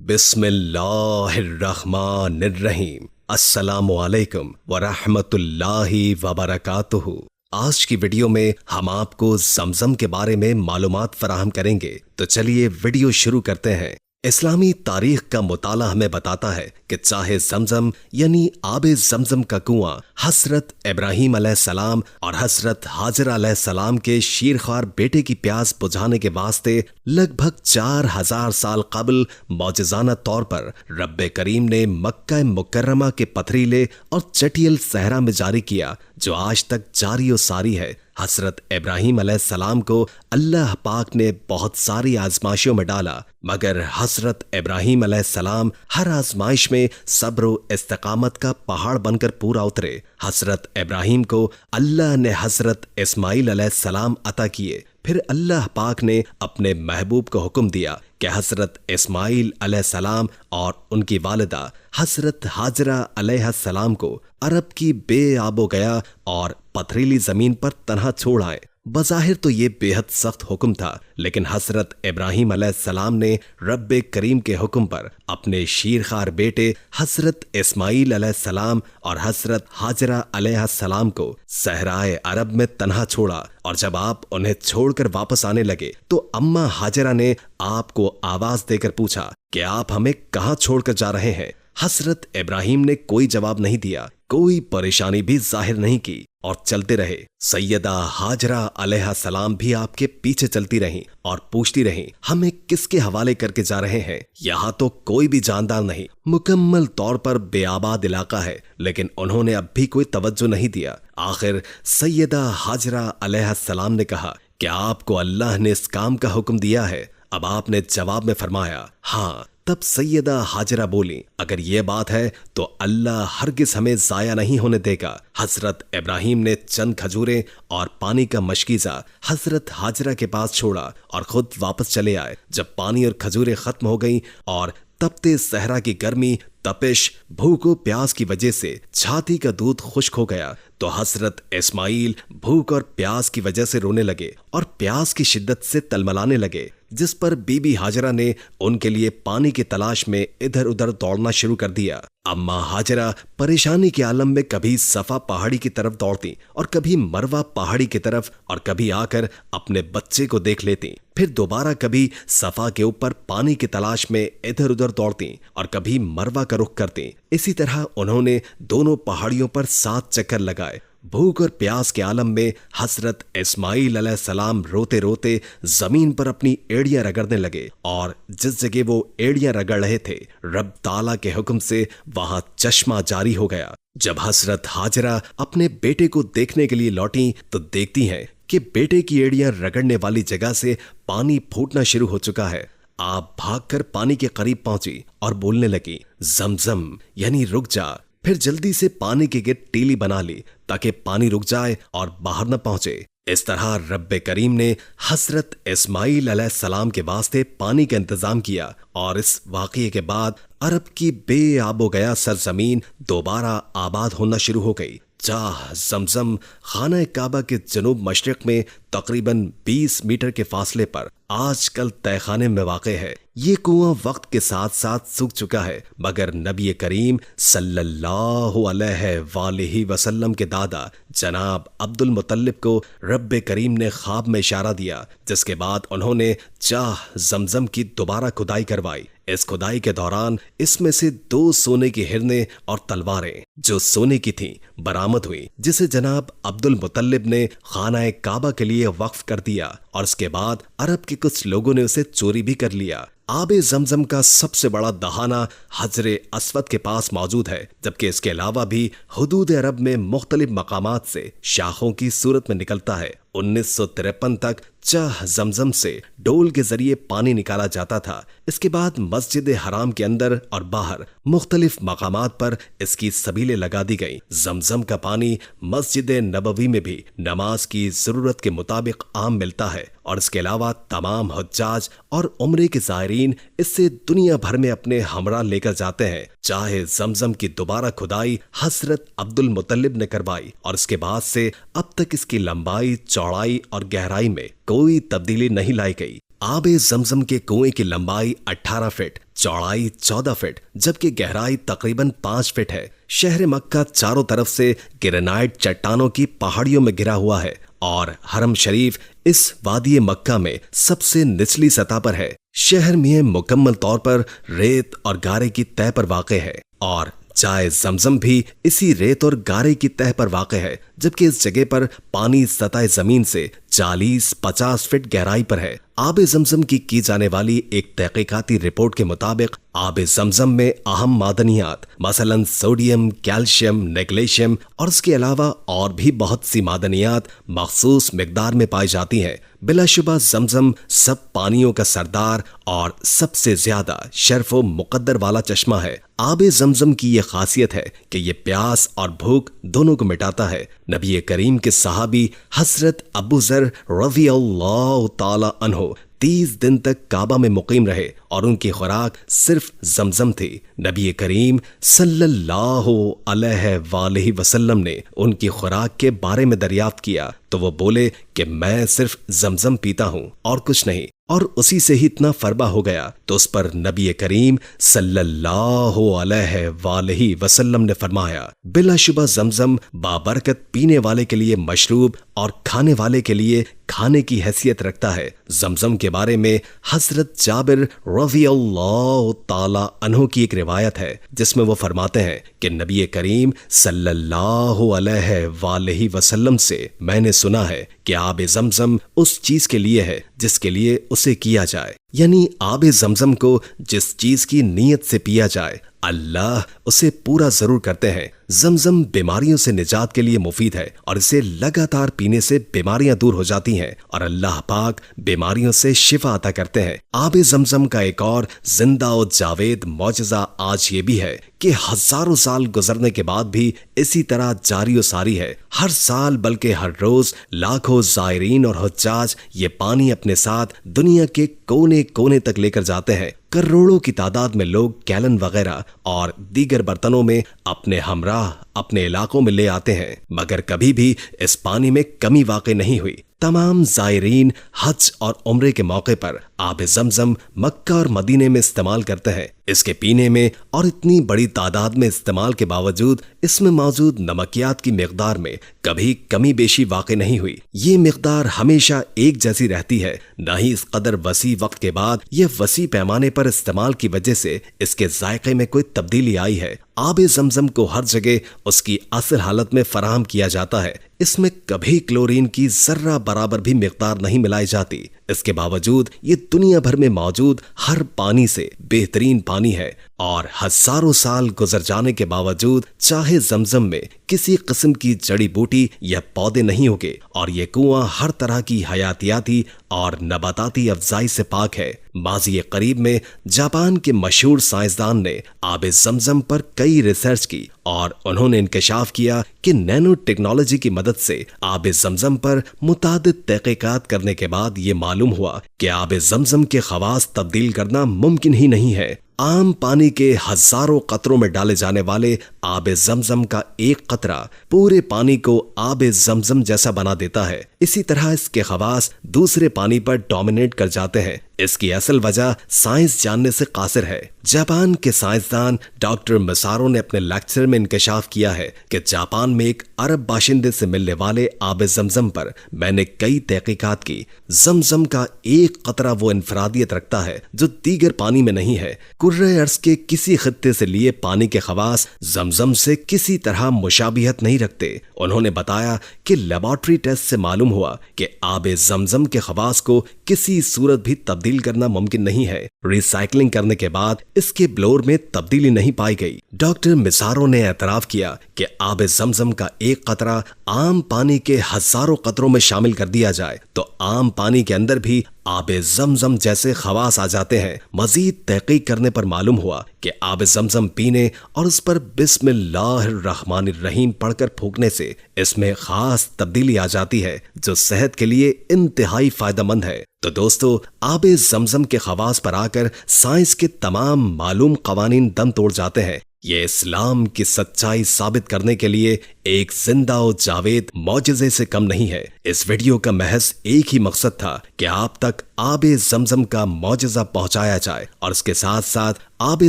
बिस्मिल्लाहिर्रहमानिर्रहीम। अस्सलामु अलैकुम वरहमतुल्लाहि वबरकातुहू। आज की वीडियो में हम आपको जमजम के बारे में मालूमात फराहम करेंगे, तो चलिए वीडियो शुरू करते हैं। इस्लामी तारीख का मुताला हमें बताता है कि चाहे जमजम यानी आबे जमजम का कुआं हजरत इब्राहीम अलैहिस्सलाम और हजरत हाजरा अलैहिस्सलाम के शीरख्वार बेटे की प्यास बुझाने के वास्ते लगभग 4000 साल कबल मौजज़ाना तौर पर रब्बे करीम ने मक्का मुकर्रमा के पथरीले और चटियल सहरा में जारी किया, जो आज तक जारी और सारी है। हजरत इब्राहीम अलैहिस्सलाम को अल्लाह पाक ने बहुत सारी आजमाइशों में डाला, मगर हजरत इब्राहीम अलैहिस्सलाम हर आजमाइश में सब्र व इस्तिकामत का पहाड़ बनकर पूरा उतरे। हजरत इब्राहीम को अल्लाह ने हजरत इस्माइल अलैहिस्सलाम अता किए। फिर अल्लाह पाक ने अपने महबूब को हुक्म दिया कि हजरत इस्माइल अलैहिस्सलाम और उनकी वालिदा हजरत हाजरा अलैहिस्सलाम को अरब की बेआबो गया और पथरीली जमीन पर तन्हा छोड़ आए। बज़ाहिर तो ये बेहद सख्त हुक्म था, लेकिन हजरत इब्राहीम अलैहिस्सलाम ने रब्बे करीम के हुक्म पर अपने शीरखार बेटे हजरत इस्माइल अलैहिस्सलाम और हजरत हाजरा अलैहिस्सलाम को सहराए अरब में तन्हा छोड़ा। और जब आप उन्हें छोड़कर वापस आने लगे तो अम्मा हाजरा ने आपको आवाज देकर पूछा कि आप हमें कहाँ छोड़कर जा रहे हैं। हजरत इब्राहीम ने कोई जवाब नहीं दिया, कोई परेशानी भी जाहिर नहीं की और चलते रहे। सैयदा हाजरा अलैहिस्सलाम भी आपके पीछे चलती रहीं और पूछती रहीं, हमें किसके हवाले करके जा रहे हैं? यहाँ तो कोई भी जानदार नहीं, मुकम्मल तौर पर बेआबाद इलाका है। लेकिन उन्होंने अब भी कोई तवज्जो नहीं दिया। आखिर सैयदा हाजरा अलैहिस्सलाम ने कहा कि आपको अल्लाह ने इस काम का हुक्म दिया है? अब आपने जवाब में फरमाया हाँ। तब सैयदा हाजरा बोली, अगर ये बात है तो अल्लाह हरगिज हमें जाया नहीं होने देगा। हजरत इब्राहीम ने चंद खजूरें और पानी का मशकीज़ा हजरत हाजरा के पास छोड़ा और खुद वापस चले आए। जब पानी और खजूरें खत्म हो गईं और तपते सहरा की गर्मी, तपिश, भूख और प्यास की वजह से छाती का दूध खुश्क हो गया, तो हजरत इस्माइल भूख और प्यास की वजह से रोने लगे और प्यास की शिद्दत से तलमलाने लगे, जिस पर बीबी हाजरा ने उनके लिए पानी की तलाश में इधर उधर दौड़ना शुरू कर दिया। अम्मा हाजरा परेशानी के आलम में कभी सफा पहाड़ी की तरफ दौड़ती और कभी मरवा पहाड़ी की तरफ, और कभी आकर अपने बच्चे को देख लेती। फिर दोबारा कभी सफा के ऊपर पानी की तलाश में इधर उधर दौड़ती और कभी मरवा का रुख करती। इसी तरह उन्होंने दोनों पहाड़ियों पर 7 चक्कर लगाए। भूख और प्यास के आलम में हजरत इस्माइल अलैहिस्सलाम रोते रोते जमीन पर अपनी एड़ियां रगड़ने लगे, और जिस जगह वो एड़ियां रगड़ रहे थे, रब ताला के हुक्म से वहां चश्मा जारी हो गया। जब हजरत हाजरा अपने बेटे को देखने के लिए लौटी तो देखती हैं कि बेटे की एड़ियां रगड़ने वाली जगह से पानी फूटना शुरू हो चुका है। आप भागकर पानी के करीब पहुंची और बोलने लगी, जमजम यानी रुक जा। फिर जल्दी से पानी की गिट टीली बना ली ताकि पानी रुक जाए और बाहर न पहुंचे। इस तरह रब्बे करीम ने हजरत इस्माइल अलैहिस्सलाम के वास्ते पानी का इंतजाम किया, और इस वाक़ये के बाद अरब की बेआबो गया सरजमीन दोबारा आबाद होना शुरू हो गई। चाह जमजम खाना काबा के जनूब मशरिक में तकरीबन 20 मीटर के फासले पर आजकल तहखाने में वाक़े है। ये कुआं वक्त के साथ साथ सूख चुका है, मगर नबी करीम सल्लल्लाहु अलैहि वसल्लम के दादा जनाब अब्दुल मुतल्लिब को रब्बे करीम ने ख्वाब में इशारा दिया, जिसके बाद उन्होंने चाह जमजम की दोबारा खुदाई करवाई। इस खुदाई के दौरान इसमें से 2 सोने की हिरने और तलवारें जो सोने की थीं बरामद हुई, जिसे जनाब अब्दुल मुतल्लिब ने खाना काबा के लिए वक्फ कर दिया, और इसके बाद अरब के कुछ लोगों ने उसे चोरी भी कर लिया। आबे जमजम का सबसे बड़ा दहाना हजरे अस्वद के पास मौजूद है, जबकि इसके अलावा भी हुदूद अरब में मुख्तलिफ मकामात से शाखों की सूरत में निकलता है। 1953 तक चाह जमजम से डोल के जरिए पानी निकाला जाता था। इसके बाद मस्जिद हराम के अंदर और बाहर मुख्तलिफ मकामात पर इसकी सबीलें लगा दी गईं। जमजम का पानी मस्जिद नबवी में भी नमाज की जरूरत के मुताबिक आम मिलता है, और इसके अलावा तमाम हुज्जाज और उम्रे के ज़ायरीन इससे दुनिया भर में अपने हमरा लेकर जाते हैं। चाहे जमजम की दोबारा खुदाई हजरत अब्दुल मुतल्लिब ने करवाई, और इसके बाद से अब तक इसकी लंबाई, चौड़ाई और गहराई में कोई तब्दीली नहीं लाई गई। आब जमजम के कुएं की लंबाई 18 फीट, चौड़ाई 14 फीट जबकि गहराई तकरीबन 5 फीट है। शहर मक्का चारों तरफ से ग्रेनाइट चट्टानों की पहाड़ियों में घिरा हुआ है और हरम शरीफ इस वादी मक्का में सबसे निचली सतह पर है। शहर में मुकम्मल तौर पर रेत और गारे की तह पर वाक़ है और जाए जमजम भी इसी रेत और गारे की तह पर वाक़ है, जबकि इस जगह पर पानी सतह जमीन से 40-50 फीट गहराई पर है। आब जमजम की जाने वाली एक तहकीकाती रिपोर्ट के मुताबिक आब जमजम में अहम मादनियात मसलन सोडियम, कैल्शियम, मैग्नीशियम और इसके अलावा और भी बहुत सी मादनियात मखसूस मिकदार में पाई जाती हैं। बिलाशुबा जमजम सब पानियों का सरदार और सबसे ज्यादा शर्फ व मुकद्दर वाला चश्मा है। आब जमजम की यह खासियत है कि ये प्यास और भूख दोनों को मिटाता है। नबी करीम के सहाबी हजरत अबू जर रज़ी अल्लाह ताला अन्हु 30 दिन तक काबा में मुकीम रहे और उनकी खुराक सिर्फ जमजम थी। नबी करीम सल्लल्लाहु अलैहि वसल्लम ने उनकी खुराक के बारे में दरियाफ्त किया तो वो बोले कि मैं सिर्फ जमजम पीता हूँ और कुछ नहीं, और उसी से ही इतना फरबा हो गया। तो उस पर नबी करीम सल्लल्लाहु अलैहि वसल्लम ने फरमाया, बिलाशुबा जमजम बाबरकत पीने वाले के लिए मशरूब और खाने वाले के लिए खाने की हैसियत रखता है। जमजम के बारे में हजरत जाबिर रज़ी अल्लाह ताला अन्हु की एक रिवायत है जिसमें वो फरमाते हैं कि नबी करीम सल्लल्लाहु अलैहि वसल्लम से मैंने सुना है कि आब जमजम उस चीज के लिए है जिसके लिए उसे किया जाए, यानी आब जमजम को जिस चीज की नीयत से पिया जाए अल्लाह उसे पूरा जरूर करते हैं। जमजम बीमारियों से निजात के लिए मुफीद है और इसे लगातार पीने से बीमारियां दूर हो जाती हैं और अल्लाह पाक बीमारियों से शिफा अता करते हैं। आब जमजम का एक और जिंदा और जावेद मौजज़ा आज ये भी है कि हजारों साल गुजरने के बाद भी इसी तरह जारी और सारी है। हर साल बल्कि हर रोज लाखों ज़ायरीन और हुज्जाज ये पानी अपने साथ दुनिया के कोने कोने तक लेकर जाते हैं। करोड़ों की तादाद में लोग गैलन वगैरह और दीगर बर्तनों में अपने हमराह अपने इलाकों में ले आते हैं, मगर कभी भी इस पानी में कमी वाक़ई नहीं हुई। तमाम ज़ायरीन हज और उम्रे के मौके पर आब जमजम मक्का और मदीने में इस्तेमाल करते हैं। इसके पीने में और इतनी बड़ी तादाद में इस्तेमाल के बावजूद इसमें मौजूद नमकियात की मिकदार में कभी कमी बेशी वाक़ई नहीं हुई। ये मिकदार हमेशा एक जैसी रहती है। न ही इस कदर वसी वक्त के बाद यह वसी पैमाने पर इस्तेमाल की वजह से इसके जायके में कोई तब्दीली आई है। आब जमजम को हर जगह उसकी असल हालत में फराहम किया जाता है। इसमें कभी क्लोरीन की जर्रा बराबर भी मिकदार नहीं मिलाई जाती। इसके बावजूद ये दुनिया भर में मौजूद हर पानी से बेहतरीन पानी है और हजारों साल गुजर जाने के बावजूद चाहे जमजम में किसी किस्म की जड़ी बूटी या पौधे नहीं उगे और ये कुआं हर तरह की हयातियाती और नबाताती अफजाई से पाक है। माजी करीब में जापान के मशहूर साइंसदान ने आब जमजम पर कई रिसर्च की और उन्होंने इंकशाफ किया कि नैनो टेक्नोलॉजी की मदद से आब जमजम पर मुतादिद तहकीकात करने के बाद ये मालूम हुआ कि आब जमजम के खवास तब्दील करना मुमकिन ही नहीं है। आम पानी के हजारों कतरों में डाले जाने वाले आब जमजम का एक कतरा पूरे पानी को आब जमजम जैसा बना देता है। इसी तरह इसके खवास दूसरे पानी पर डोमिनेट कर जाते हैं। इसकी असल वजह साइंस जानने से कासिर है। जापान के साइंसदान डॉक्टर मसारो ने अपने लेक्चर में इंकशाफ किया है कि जापान में एक अरब बाशिंदे से मिलने वाले आब जमजम पर मैंने कई तहकीकात की। जमजम का एक कतरा वो इनफरादियत रखता है जो दीगर पानी में नहीं है। कुर्रे अर्ज के किसी खित्ते से लिए पानी के खवास जमजम से किसी तरह मुशाबिहत नहीं रखते। उन्होंने बताया कि लेबोरेटरी टेस्ट से मालूम हुआ कि आब जमजम के खवास को किसी सूरत भी तब्दील करना मुमकिन नहीं है। रिसाइकलिंग करने के बाद इसके ब्लोर में तब्दीली नहीं पाई गई। डॉक्टर मिसारो ने एतराफ किया कि आब जमजम का एक कतरा आम पानी के हजारों कतरों में शामिल कर दिया जाए तो आम पानी के अंदर भी आब जमजम जैसे खवास आ जाते हैं। मजीद तहकीक करने पर मालूम हुआ कि आब जमजम पीने और उस पर बिस्मिल्लाहिर्रहमानिर्रहीम पढ़कर फूंकने से इसमें खास तब्दीली आ जाती है जो सेहत के लिए इंतहाई फायदेमंद है। तो दोस्तों, आब जमजम के खवास पर आकर साइंस के तमाम मालूम कवानीन दम तोड़ जाते हैं। ये इस्लाम की सच्चाई साबित करने के लिए एक जिंदा और जावेद मौजज़े से कम नहीं है। इस वीडियो का महज एक ही मकसद था कि आप तक आबे ज़मज़म का मौजज़ा पहुंचाया जाए और इसके साथ साथ आबे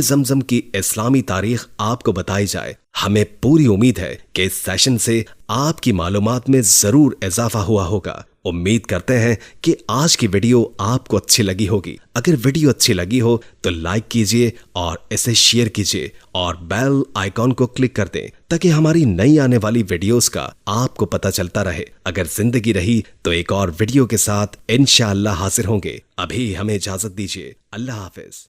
ज़मज़म की इस्लामी तारीख आपको बताई जाए। हमें पूरी उम्मीद है कि इस सेशन से आपकी मालूमात में जरूर इजाफा हुआ होगा। उम्मीद करते हैं कि आज की वीडियो आपको अच्छी लगी होगी। अगर वीडियो अच्छी लगी हो तो लाइक कीजिए और इसे शेयर कीजिए और बेल आइकॉन को क्लिक कर दें ताकि हमारी नई आने वाली वीडियोस का आपको पता चलता रहे। अगर जिंदगी रही तो एक और वीडियो के साथ इंशाअल्लाह हाजिर होंगे। अभी हमें इजाजत दीजिए। अल्लाह हाफिज।